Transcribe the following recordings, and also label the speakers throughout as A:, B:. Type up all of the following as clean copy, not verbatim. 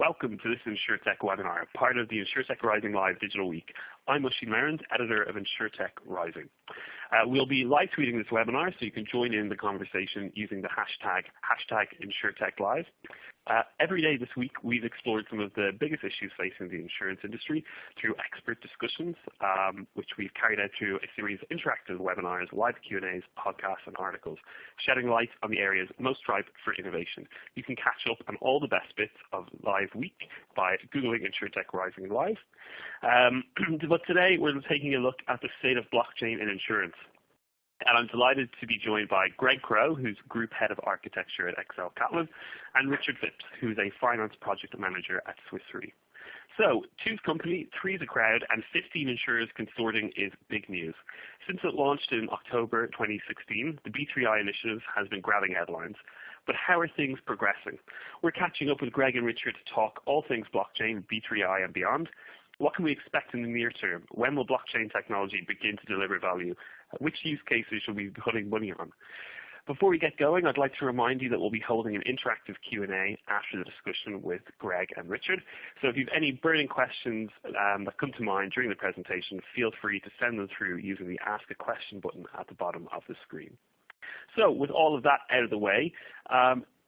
A: welcome to this InsurTech webinar, part of the InsurTech Rising Live Digital Week. I'm Oisin Merrand, editor of InsurTech Rising. We'll be live tweeting this webinar, so you can join in the conversation using the hashtag InsurTechLive. Every day this week, we've explored some of the biggest issues facing the insurance industry through expert discussions, which we've carried out through a series of interactive webinars, live Q&As, podcasts, and articles, shedding light on the areas most ripe for innovation. You can catch up on all the best bits of Live Week by Googling InsurTech Rising Live. But today, we're taking a look at the state of blockchain in insurance. And I'm delighted to be joined by Greg Crow, who's Group Head of Architecture at XL Catlin, and Richard Phipps, who's a Finance Project Manager at Swiss Re. So, two's company, three's a crowd, and 15 insurers consorting is big news. Since it launched in October 2016, the B3I initiative has been grabbing headlines. But how are things progressing? We're catching up with Greg and Richard to talk all things blockchain, B3I, and beyond. What can we expect in the near term? When will blockchain technology begin to deliver value? Which use cases should we be putting money on? Before we get going, I'd like to remind you that we'll be holding an interactive Q&A after the discussion with Greg and Richard. So if you have any burning questions that come to mind during the presentation, feel free to send them through using the Ask a Question button at the bottom of the screen. So with all of that out of the way,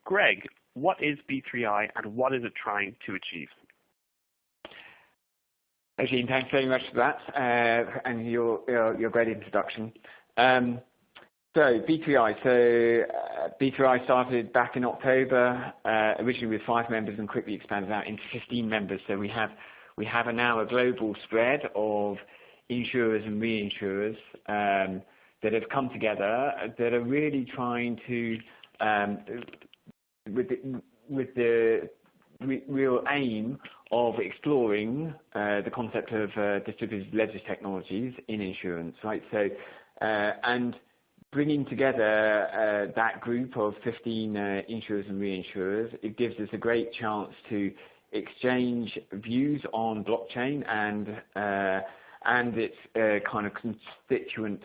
A: Greg, what is B3I and what is it trying to achieve?
B: Oisin, thanks very much for that and your great introduction. So B3I started back in October, originally with 5 members and quickly expanded out into 15 members. So we have now a global spread of insurers and reinsurers that have come together that are really trying to, with the real aim of exploring the concept of distributed ledger technologies in insurance, right? So, and bringing together that group of 15 insurers and reinsurers, it gives us a great chance to exchange views on blockchain and its kind of constituent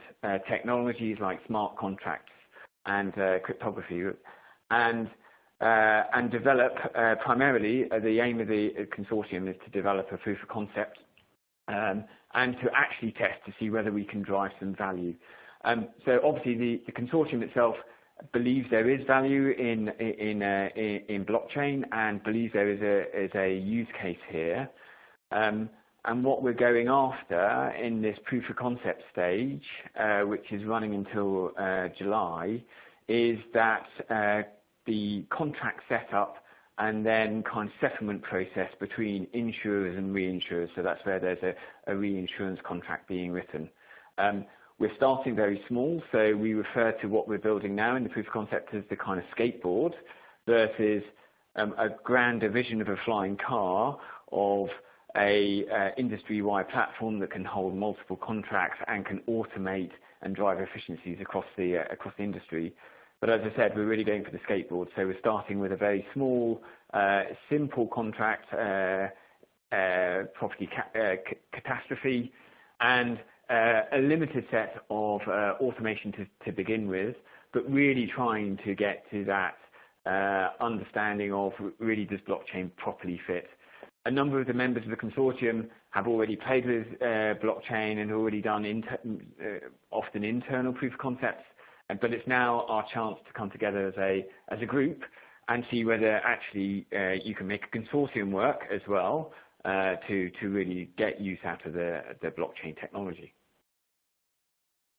B: technologies like smart contracts and cryptography, and develop primarily the aim of the consortium is to develop a proof of concept and to actually test to see whether we can drive some value. So obviously the consortium itself believes there is value in blockchain and believes there is a use case here. And what we're going after in this proof of concept stage, which is running until July, is that the contract setup and then kind of settlement process between insurers and reinsurers. So that's where there's a reinsurance contract being written. We're starting very small, so we refer to what we're building now in the proof of concept as the kind of skateboard versus a grander vision of a flying car of a industry-wide platform that can hold multiple contracts and can automate and drive efficiencies across the industry. But as I said, we're really going for the skateboard. So we're starting with a very small, simple contract, property catastrophe, and a limited set of automation to begin with, but really trying to get to that understanding of really does blockchain properly fit. A number of the members of the consortium have already played with blockchain and already done often internal proof of concepts. But it's now our chance to come together as a group and see whether actually you can make a consortium work as well to really get use out of the blockchain technology.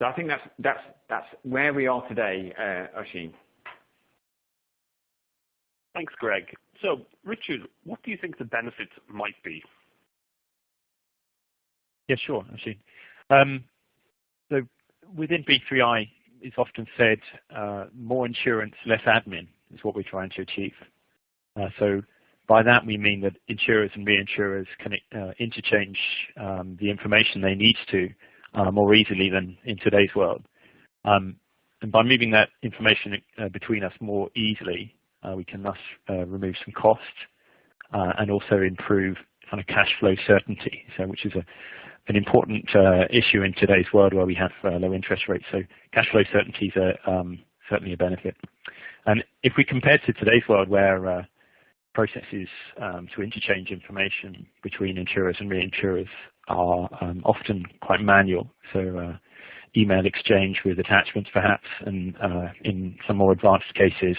B: So I think that's where we are today, Oisin.
A: Thanks, Greg. So, Richard, what do you think the benefits might be?
C: Yeah, sure, Oisin. So within B3I, it's often said more insurance, less admin is what we're trying to achieve. So by that we mean that insurers and reinsurers can interchange the information they need to more easily than in today's world. And by moving that information between us more easily, we can thus remove some costs and also improve kind of cash flow certainty, so which is an important issue in today's world where we have low interest rates. So cash flow certainty is certainly a benefit. And if we compare to today's world where processes to interchange information between insurers and reinsurers are often quite manual. So email exchange with attachments perhaps, and in some more advanced cases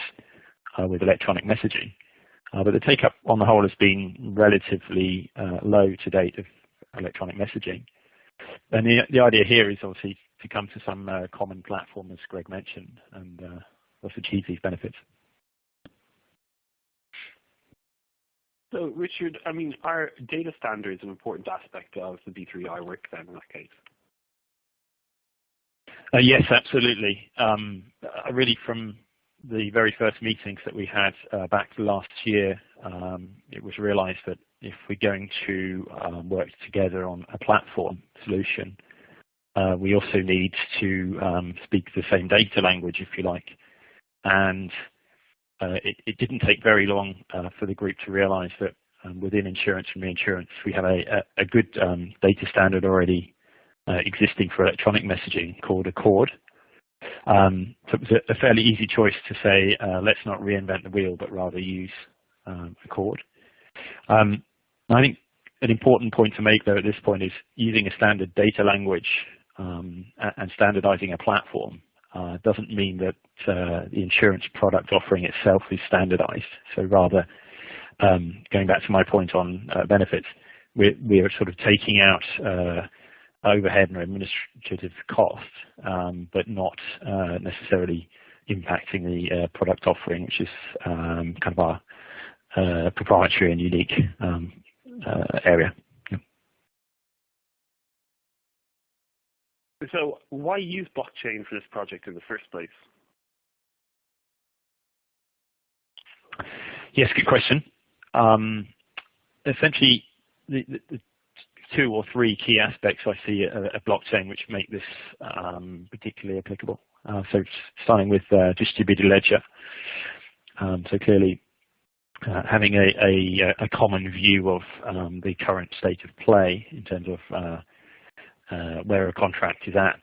C: with electronic messaging. But the take-up on the whole has been relatively low to date of electronic messaging. And the idea here is obviously to come to some common platform, as Greg mentioned, and thus achieve these benefits.
A: So, Richard, I mean, are data standards an important aspect of the B3I work then in that case?
C: Yes, absolutely. Really, from the very first meetings that we had back last year, it was realized that if we're going to work together on a platform solution, we also need to speak the same data language, if you like. And it didn't take very long for the group to realize that within insurance and reinsurance, we have a good data standard already existing for electronic messaging called Accord. So it was a fairly easy choice to say, let's not reinvent the wheel, but rather use Accord. I think an important point to make, though, at this point is using a standard data language and standardizing a platform doesn't mean that the insurance product offering itself is standardized. So rather, going back to my point on benefits, we are sort of taking out overhead and administrative costs, but not necessarily impacting the product offering, which is kind of our proprietary and unique area.
A: So why use blockchain for this project in the first place?
C: Yes, good question. Essentially, the two or three key aspects I see a blockchain which make this particularly applicable. So starting with distributed ledger. So clearly, having a common view of the current state of play in terms of where a contract is at,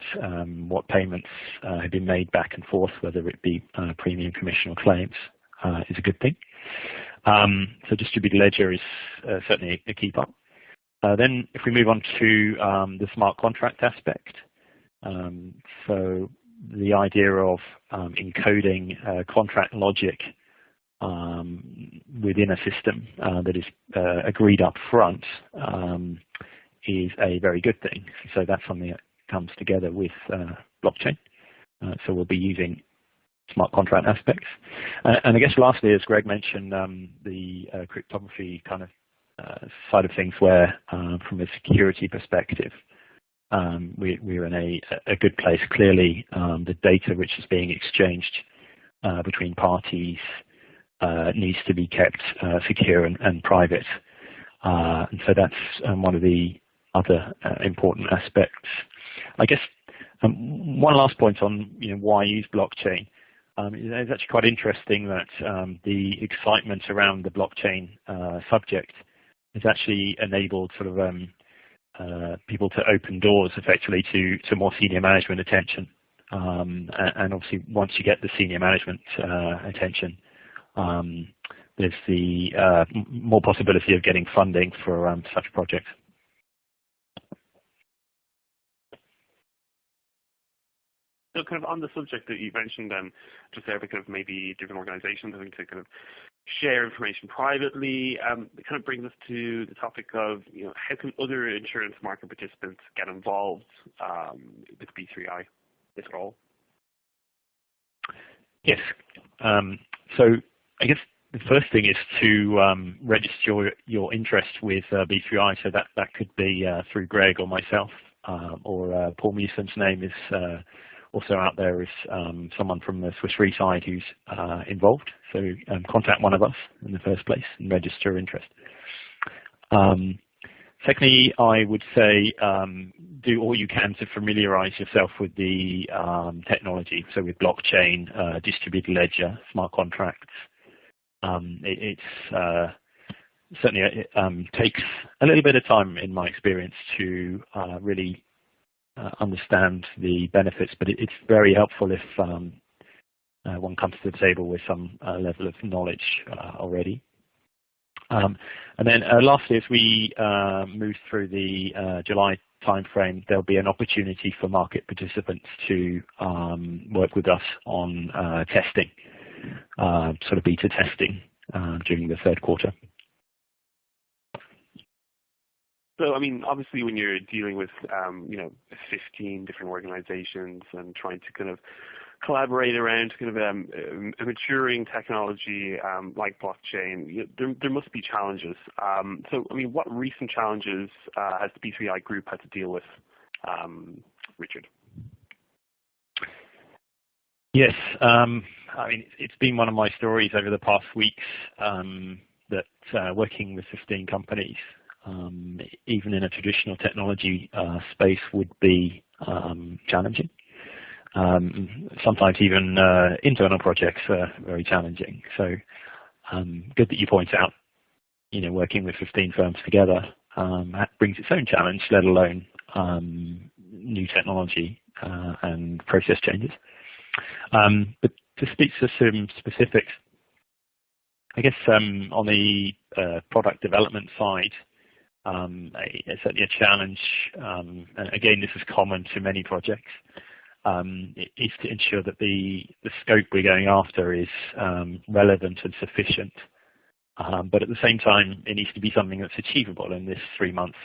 C: what payments have been made back and forth, whether it be premium, commission, or claims, is a good thing. So distributed ledger is certainly a key part. Then if we move on to the smart contract aspect, so the idea of encoding contract logic within a system that is agreed up front is a very good thing. So that's something that comes together with blockchain. So we'll be using smart contract aspects. And I guess lastly, as Greg mentioned, the cryptography kind of side of things where from a security perspective, we're in a good place. Clearly, the data which is being exchanged between parties needs to be kept secure and private. And so that's one of the other important aspects. I guess one last point on why use blockchain. It's actually quite interesting that the excitement around the blockchain subject has actually enabled sort of people to open doors effectively to more senior management attention. And obviously, once you get the senior management attention, there's the more possibility of getting funding for such projects.
A: So kind of on the subject that you mentioned just there, because maybe different organizations having to kind of share information privately, it kind of brings us to the topic of, how can other insurance market participants get involved with B3I, if at all?
C: Yes. So I guess the first thing is to register your interest with B3I. So that could be through Greg or myself, or Paul Mewson's name is also out there as someone from the Swiss Re side who's involved. So contact one of us in the first place and register interest. Secondly, I would say do all you can to familiarize yourself with the technology, so with blockchain, distributed ledger, smart contracts. It certainly takes a little bit of time, in my experience, to really understand the benefits, but it's very helpful if one comes to the table with some level of knowledge already. And then lastly, as we move through the July timeframe, there'll be an opportunity for market participants to work with us on testing, sort of beta testing during the third quarter.
A: So, I mean, obviously when you're dealing with, 15 different organizations and trying to kind of collaborate around kind of a maturing technology like blockchain, there must be challenges. So, I mean, what recent challenges has the B3I group had to deal with, Richard?
C: Yes, I mean, it's been one of my stories over the past weeks that working with 15 companies, even in a traditional technology space, would be challenging. Sometimes even internal projects are very challenging. So good that you point out, working with 15 firms together, that brings its own challenge, let alone new technology and process changes. But to speak to some specifics, I guess on the product development side, certainly a challenge, and again, this is common to many projects, is to ensure that the scope we're going after is relevant and sufficient. But at the same time, it needs to be something that's achievable in this 3-month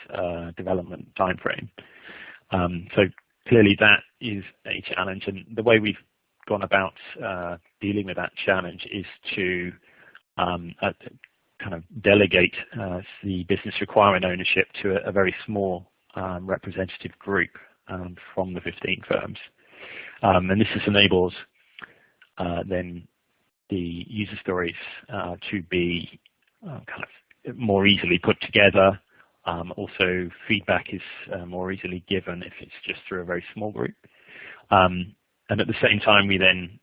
C: development timeframe. So clearly that is a challenge, and the way we've gone about dealing with that challenge is to kind of delegate the business requirement ownership to a very small representative group from the 15 firms. And this enables then the user stories to be kind of more easily put together. Also, feedback is more easily given if it's just through a very small group. And at the same time, we then,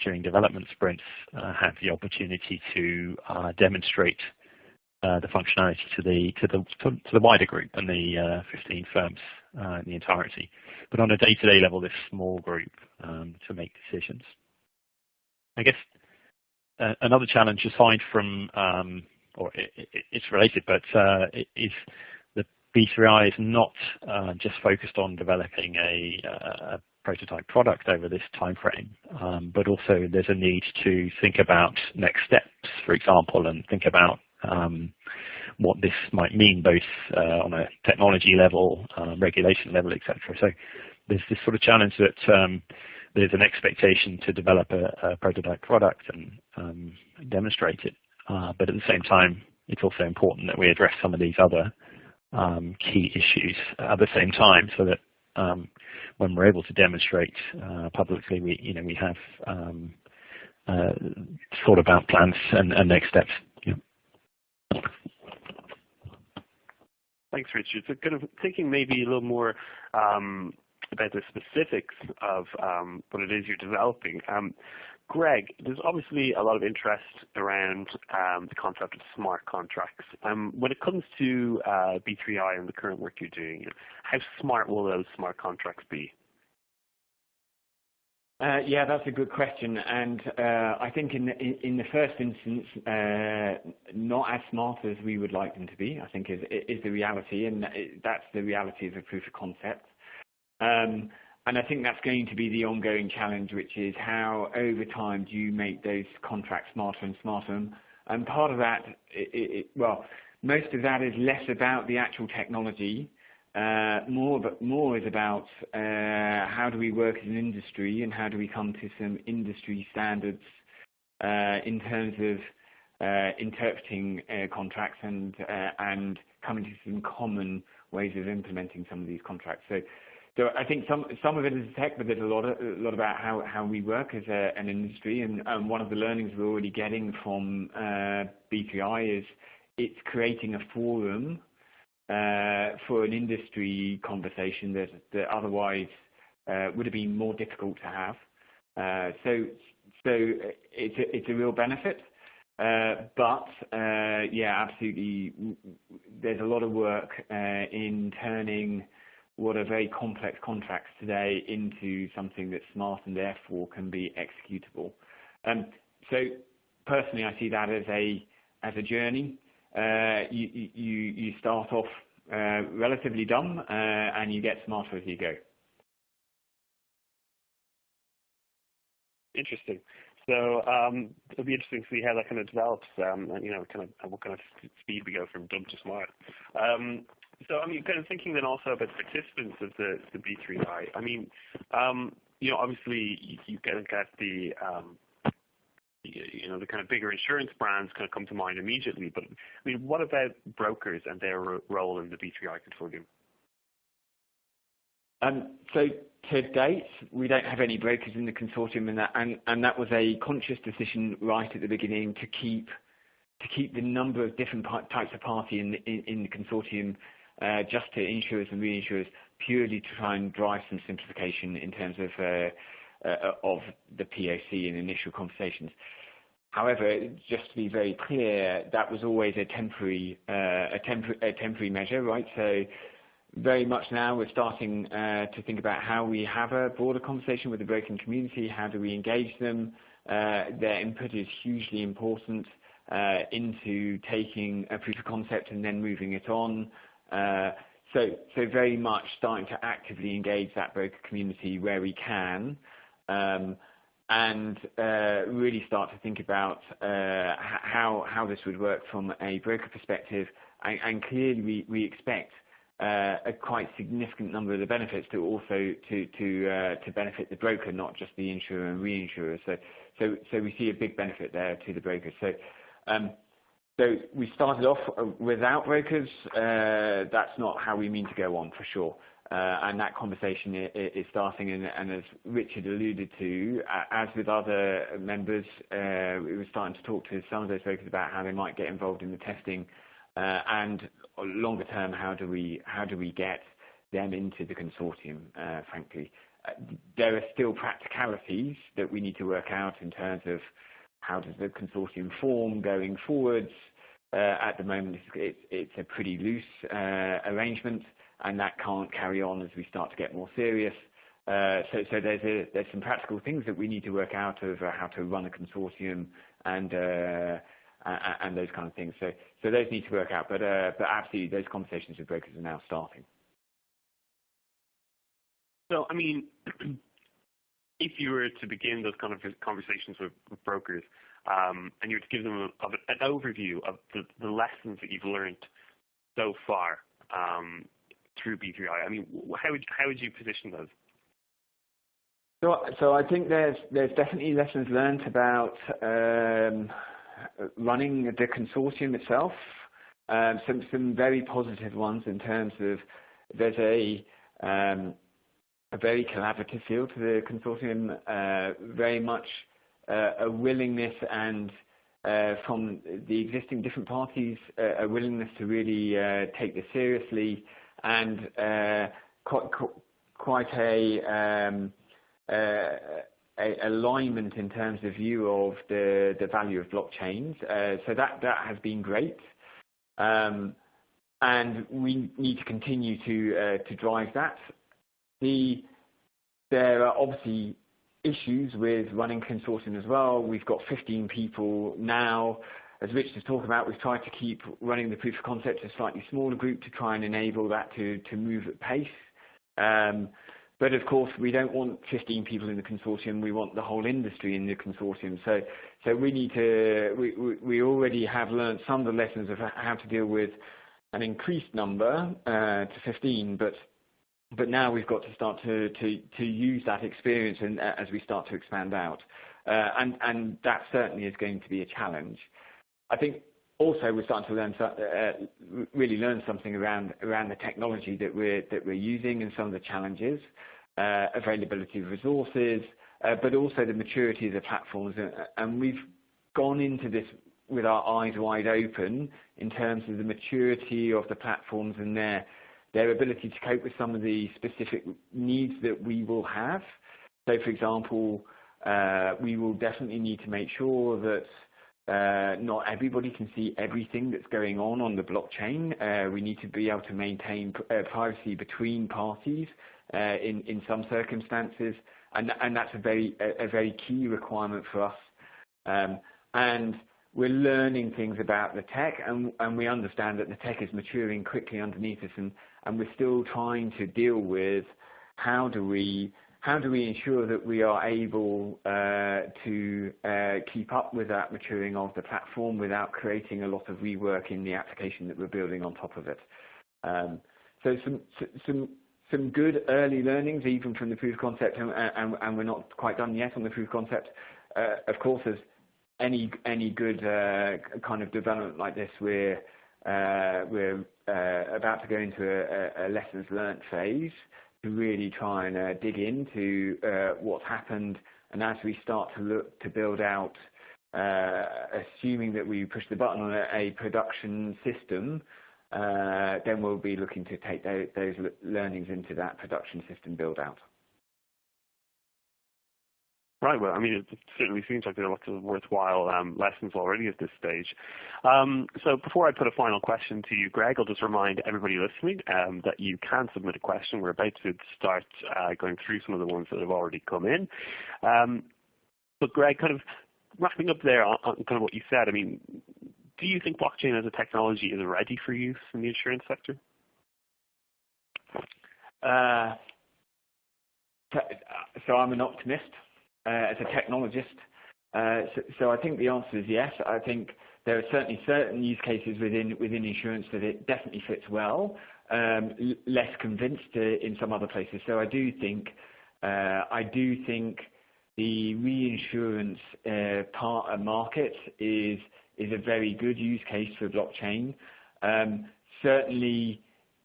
C: during development sprints, have the opportunity to demonstrate the functionality to the wider group and the 15 firms in the entirety. But on a day-to-day level, this small group to make decisions. I guess another challenge, aside from, or it's related, but is that B3I is not just focused on developing a prototype product over this time frame, but also there's a need to think about next steps, for example, and think about what this might mean both on a technology level, regulation level, etc. So there's this sort of challenge that there's an expectation to develop a prototype product and demonstrate it, but at the same time, it's also important that we address some of these other key issues at the same time, so that when we're able to demonstrate publicly, we have thought about plans and next steps. Yeah.
A: Thanks, Richard. So kind of thinking maybe a little more about the specifics of what it is you're developing. Greg, there's obviously a lot of interest around the concept of smart contracts. When it comes to B3I and the current work you're doing, how smart will those smart contracts be?
B: Yeah, that's a good question, and I think in the first instance, not as smart as we would like them to be, I think is the reality, and that's the reality of a proof of concept. And I think that's going to be the ongoing challenge, which is how over time do you make those contracts smarter and smarter. And part of that, well, most of that is less about the actual technology. More is about how do we work as an industry and how do we come to some industry standards in terms of interpreting contracts and coming to some common ways of implementing some of these contracts. So I think some of it is tech, but there's a lot about how we work as an industry. And one of the learnings we're already getting from B3I is it's creating a forum for an industry conversation that otherwise would have been more difficult to have. So it's a real benefit. But yeah, absolutely, there's a lot of work in turning what are very complex contracts today into something that's smart and therefore can be executable. So personally, I see that as a journey. you start off relatively dumb, and you get smarter as you go.
A: Interesting. So it'll be interesting to see how that kind of develops, and you know, kind of what kind of speed we go from dumb to smart. So I mean, kind of thinking then also about the participants of the B3I. I mean, you know, obviously you kind of get the you know, the kind of bigger insurance brands kind of come to mind immediately. But I mean, what about brokers and their role in the B3I consortium?
B: So to date, we don't have any brokers in the consortium, and that was a conscious decision right at the beginning to keep the number of different types of party in the consortium just to insurers and reinsurers, purely to try and drive some simplification in terms of the POC and initial conversations. However, just to be very clear, that was always a temporary measure, right? So very much now we're starting to think about how we have a broader conversation with the broking community. How do we engage them? Their input is hugely important into taking a proof of concept and then moving it on. So very much starting to actively engage that broker community where we can, and really start to think about how this would work from a broker perspective. And clearly we expect a quite significant number of the benefits to also to benefit the broker, not just the insurer and reinsurer. So we see a big benefit there to the brokers. So we started off without brokers. That's not how we mean to go on, for sure. And that conversation is starting, and as Richard alluded to, as with other members, we were starting to talk to some of those brokers about how they might get involved in the testing, and longer term, how do we get them into the consortium, frankly. There are still practicalities that we need to work out in terms of how does the consortium form going forwards. At the moment, it's a pretty loose arrangement, and that can't carry on as we start to get more serious. So there's some practical things that we need to work out of how to run a consortium and those kind of things. So those need to work out, but absolutely those conversations with brokers are now starting.
A: So I mean, if you were to begin those kind of conversations with brokers, and you were to give them an overview of the lessons that you've learned so far through B3I, I mean, how would you position those?
B: So I think there's definitely lessons learned about running the consortium itself. Some very positive ones in terms of there's a very collaborative feel to the consortium, very much a willingness and from the existing different parties, a willingness to really take this seriously, and quite a alignment in terms of view of the value of blockchains. So that has been great, and we need to continue to drive that. There are obviously issues with running consortium as well. We've got 15 people now. As Rich has talked about, we've tried to keep running the proof of concept to a slightly smaller group to try and enable that to move at pace. But of course, we don't want 15 people in the consortium. We want the whole industry in the consortium. So we need to. We already have learned some of the lessons of how to deal with an increased number to 15, but now we've got to start to use that experience as we start to expand out, and that certainly is going to be a challenge. I think also we're starting to really learn something around the technology that we're using and some of the challenges, availability of resources, but also the maturity of the platforms. And we've gone into this with our eyes wide open in terms of the maturity of the platforms and their ability to cope with some of the specific needs that we will have. So, for example, we will definitely need to make sure that not everybody can see everything that's going on the blockchain. We need to be able to maintain privacy between parties in some circumstances, and that's a very key requirement for us. And we're learning things about the tech, and we understand that the tech is maturing quickly underneath us, and we're still trying to deal with how do we ensure that we are able to keep up with that maturing of the platform without creating a lot of rework in the application that we're building on top of it. So some good early learnings, even from the proof of concept, and we're not quite done yet on the proof of concept. Of course, as any good kind of development like this, we're about to go into a lessons learnt phase to really try and dig into what's happened, and as we start to look to build out, assuming that we push the button on a production system, then we'll be looking to take those learnings into that production system build out.
A: Right. Well, I mean, it certainly seems like there are lots of worthwhile lessons already at this stage. So before I put a final question to you, Greg, I'll just remind everybody listening that you can submit a question. We're about to start going through some of the ones that have already come in. But Greg, kind of wrapping up there on kind of what you said, I mean, do you think blockchain as a technology is ready for use in the insurance sector?
B: So I'm an optimist. As a technologist, so I think the answer is yes. I think there are certainly certain use cases within insurance that it definitely fits well. Less convinced in some other places. So I do think the reinsurance market is a very good use case for blockchain. Certainly.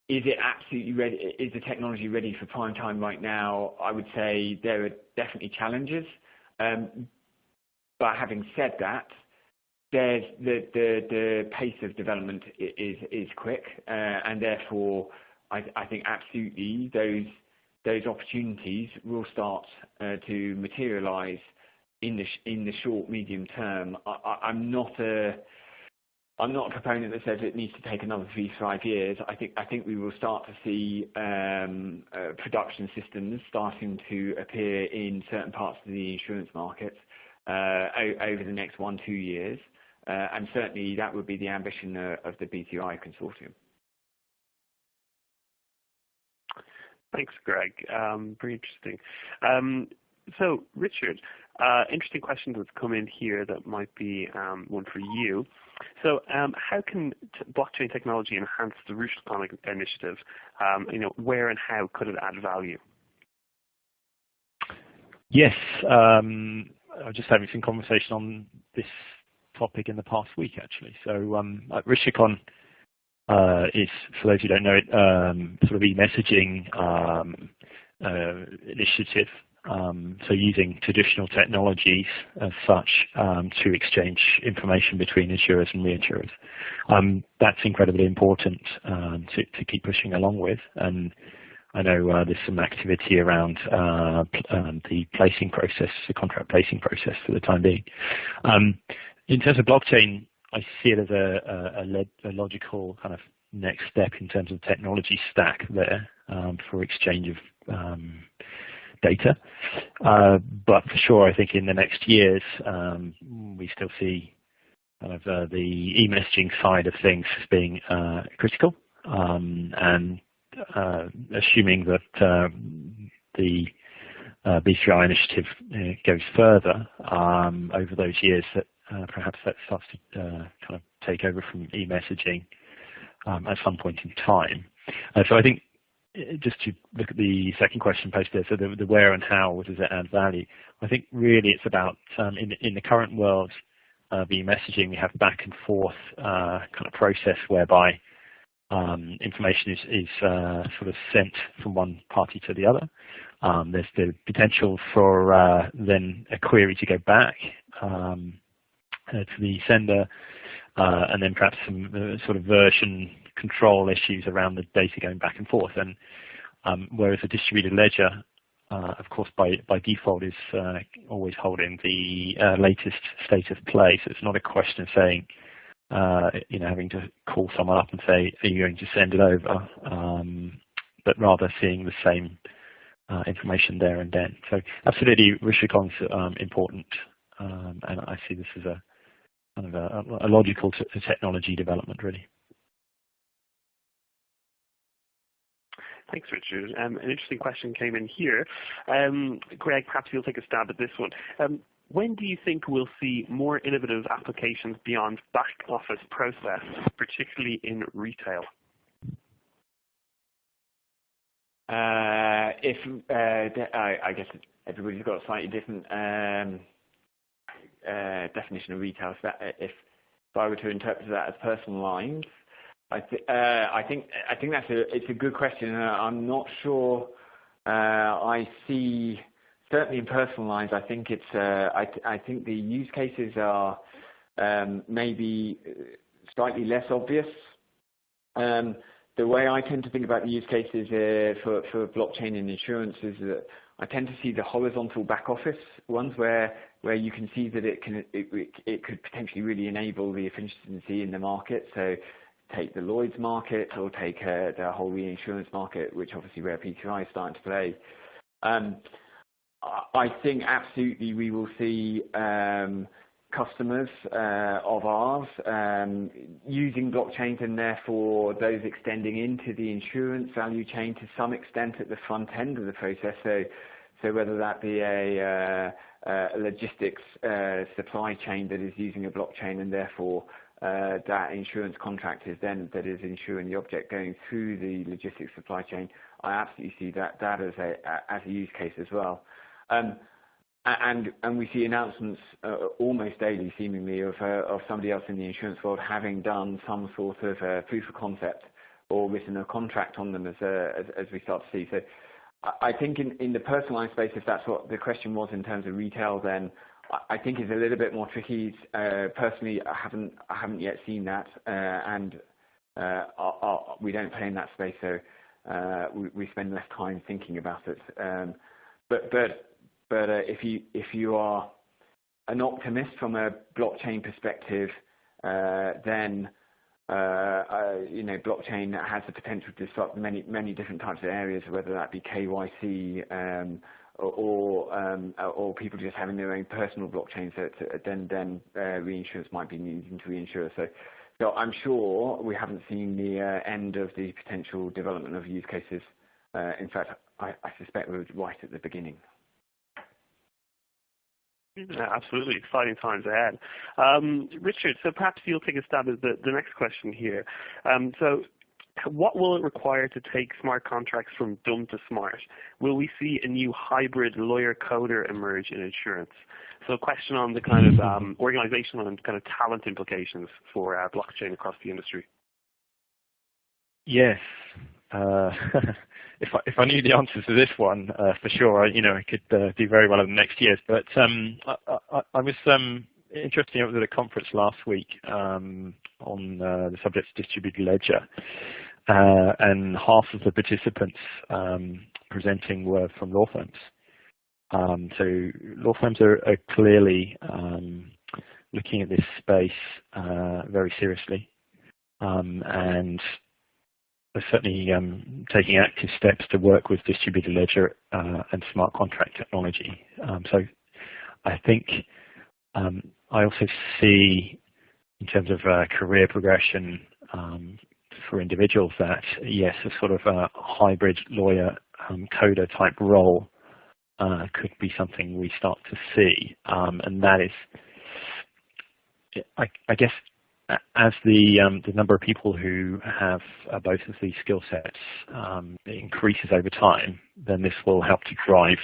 B: Is it absolutely ready? Is the technology ready for prime time right now? I would say there are definitely challenges. But having said that, there's the pace of development is quick, and therefore I think absolutely those opportunities will start to materialise in the short medium term. I'm not a proponent that says it needs to take another 3-5 years. I think we will start to see production systems starting to appear in certain parts of the insurance market over the next 1-2 years, and certainly that would be the ambition of the B2I consortium.
A: Thanks, Greg. Very interesting. So, Richard, interesting question that's come in here that might be one for you. So, how can blockchain technology enhance the Russian economic initiative? Where and how could it add value?
C: Yes, I was just having some conversation on this topic in the past week, actually. So, Rishikon is, for those who don't know it, sort of e-messaging initiative. So using traditional technologies as such to exchange information between insurers and reinsurers. That's incredibly important to keep pushing along with. And I know there's some activity around the placing process, the contract placing process for the time being. In terms of blockchain, I see it as a logical kind of next step in terms of technology stack there for exchange of data. But for sure, I think in the next years, we still see kind of the e-messaging side of things as being critical. And assuming that the B3I initiative goes further over those years, that perhaps that starts to kind of take over from e-messaging at some point in time. So I think, just to look at the second question posted there, so the where and how does it add value? I think really it's about, in the current world of e-messaging, we have back and forth kind of process whereby information is sort of sent from one party to the other. There's the potential for then a query to go back to the sender, and then perhaps some sort of version control issues around the data going back and forth. And whereas a distributed ledger, of course, by default is always holding the latest state of play. So it's not a question of saying, having to call someone up and say, are you going to send it over? But rather seeing the same information there and then. So absolutely, Rishikon's important, and I see this as kind of a logical technology development, really.
A: Thanks, Richard. An interesting question came in here. Greg, perhaps you'll take a stab at this one. When do you think we'll see more innovative applications beyond back office process, particularly in retail?
B: I guess everybody's got a slightly different definition of retail. So that if I were to interpret that as personal lines, I think it's a good question. I'm not sure. I see certainly in personal lines. I think it's. I think the use cases are maybe slightly less obvious. The way I tend to think about the use cases for blockchain and insurance is that I tend to see the horizontal back office ones where you can see that it could potentially really enable the efficiency in the market. So take the Lloyd's market or take the whole reinsurance market, which obviously where P2I is starting to play. I think absolutely we will see customers of ours using blockchains, and therefore those extending into the insurance value chain to some extent at the front end of the process. So whether that be a logistics supply chain that is using a blockchain, and therefore that insurance contract is then that is insuring the object going through the logistics supply chain. I absolutely see that as a use case as well. And we see announcements almost daily, seemingly, of somebody else in the insurance world having done some sort of proof of concept or written a contract on them as we start to see. So I think in the personalised space, if that's what the question was in terms of retail, then I think it's a little bit more tricky. Personally, I haven't yet seen that, and we don't play in that space, so we spend less time thinking about it. But if you are an optimist from a blockchain perspective, then blockchain has the potential to disrupt many different types of areas, whether that be KYC or people just having their own personal blockchains. Then reinsurance might be needing to reinsure. So I'm sure we haven't seen the end of the potential development of use cases. In fact, I suspect we're right at the beginning.
A: Yeah, absolutely, exciting times ahead. Richard, so perhaps you'll take a stab at the next question here. So what will it require to take smart contracts from dumb to smart? Will we see a new hybrid lawyer-coder emerge in insurance? So a question on the kind of organizational and kind of talent implications for blockchain across the industry.
C: Yes. If I knew the answers to this one, for sure, I could do very well in the next years. But I was interested. I was at a conference last week on the subject of distributed ledger, and half of the participants presenting were from law firms. So law firms are clearly looking at this space very seriously, and are certainly taking active steps to work with distributed ledger and smart contract technology. So I think I also see, in terms of career progression for individuals, that yes, a sort of a hybrid lawyer coder type role could be something we start to see, and that is, I guess, as the number of people who have both of these skill sets increases over time, then this will help to drive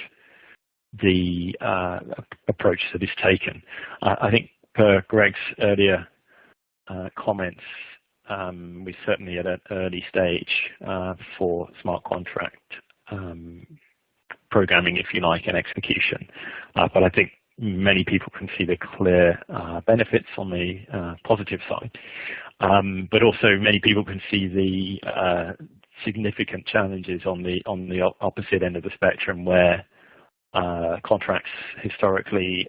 C: the approach that is taken. I think per Greg's earlier comments, we're certainly at an early stage for smart contract programming, if you like, and execution. But I think many people can see the clear benefits on the positive side, but also many people can see the significant challenges on the opposite end of the spectrum, where contracts historically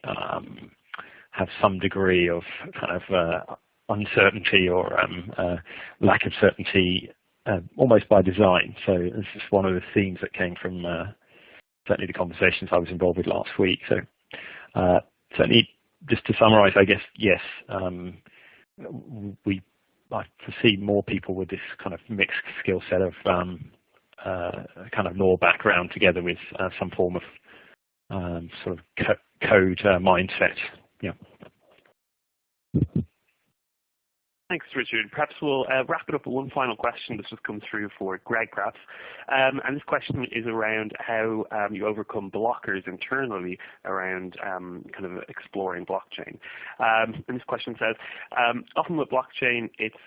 C: have some degree of kind of uncertainty or lack of certainty, almost by design. So this is one of the themes that came from certainly the conversations I was involved with last week. So certainly just to summarize, I guess, yes, I foresee more people with this kind of mixed skill set of kind of law background together with some form of sort of code mindset. Yeah.
A: Thanks, Richard. Perhaps we'll wrap it up with one final question. This has come through for Greg, perhaps. And this question is around how you overcome blockers internally around kind of exploring blockchain. And this question says, often with blockchain, it's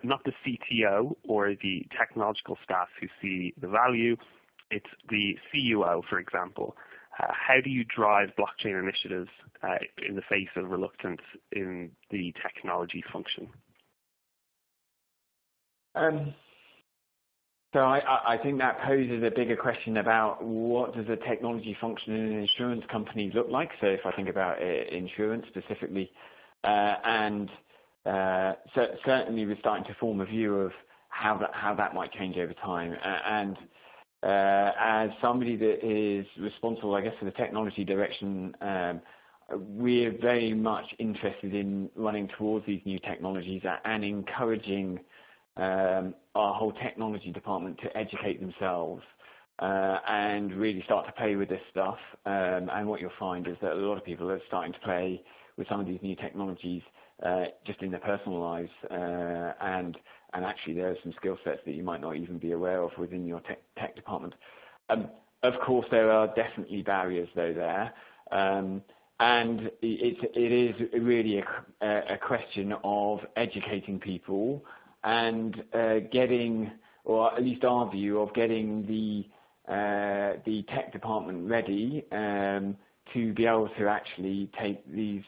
A: not the CTO or the technological staff who see the value, it's the CUO, for example. How do you drive blockchain initiatives in the face of reluctance in the technology function?
B: So I think that poses a bigger question about what does a technology function in an insurance company look like. So if I think about insurance specifically, and certainly we're starting to form a view of how that might change over time. And as somebody that is responsible, I guess, for the technology direction, we're very much interested in running towards these new technologies and encouraging our whole technology department to educate themselves and really start to play with this stuff. And what you'll find is that a lot of people are starting to play with some of these new technologies just in their personal lives. And actually there are some skill sets that you might not even be aware of within your tech department. Of course, there are definitely barriers though there. And it is really a question of educating people and getting, or at least our view of getting the tech department ready to be able to actually take these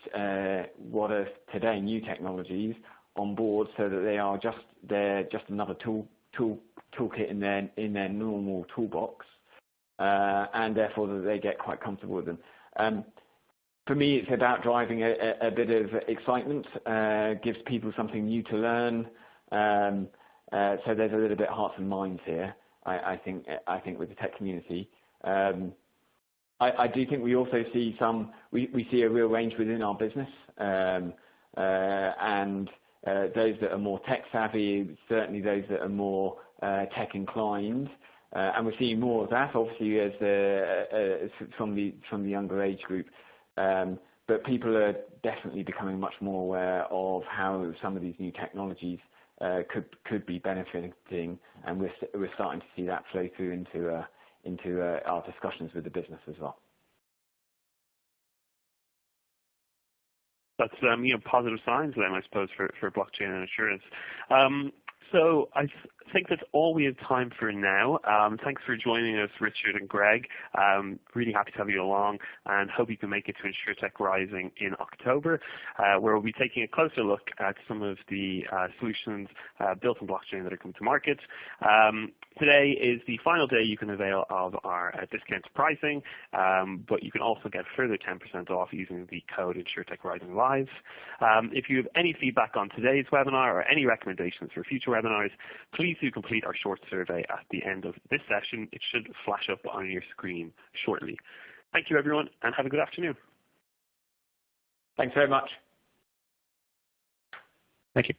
B: what are today new technologies on board, so that they're just another toolkit in their normal toolbox, and therefore that they get quite comfortable with them. For me, it's about driving a bit of excitement, gives people something new to learn. So there's a little bit hearts and minds here, I think with the tech community. I do think we also see we see a real range within our business, and those that are more tech savvy, certainly those that are more tech inclined, and we're seeing more of that obviously as from the younger age group. But people are definitely becoming much more aware of how some of these new technologies could be benefiting, and we're starting to see that flow through into our discussions with the business as well.
A: That's positive signs then, I suppose, for blockchain and insurance. So I think that's all we have time for now. Thanks for joining us, Richard and Greg. Really happy to have you along, and hope you can make it to InsurTech Rising in October, where we'll be taking a closer look at some of the solutions built on blockchain that are coming to market. Today is the final day you can avail of our discounted pricing, but you can also get further 10% off using the code InsurTech Rising Live. If you have any feedback on today's webinar or any recommendations for future webinars, please do complete our short survey at the end of this session. It should flash up on your screen shortly. Thank you, everyone, and have a good afternoon.
B: Thanks very much.
C: Thank you.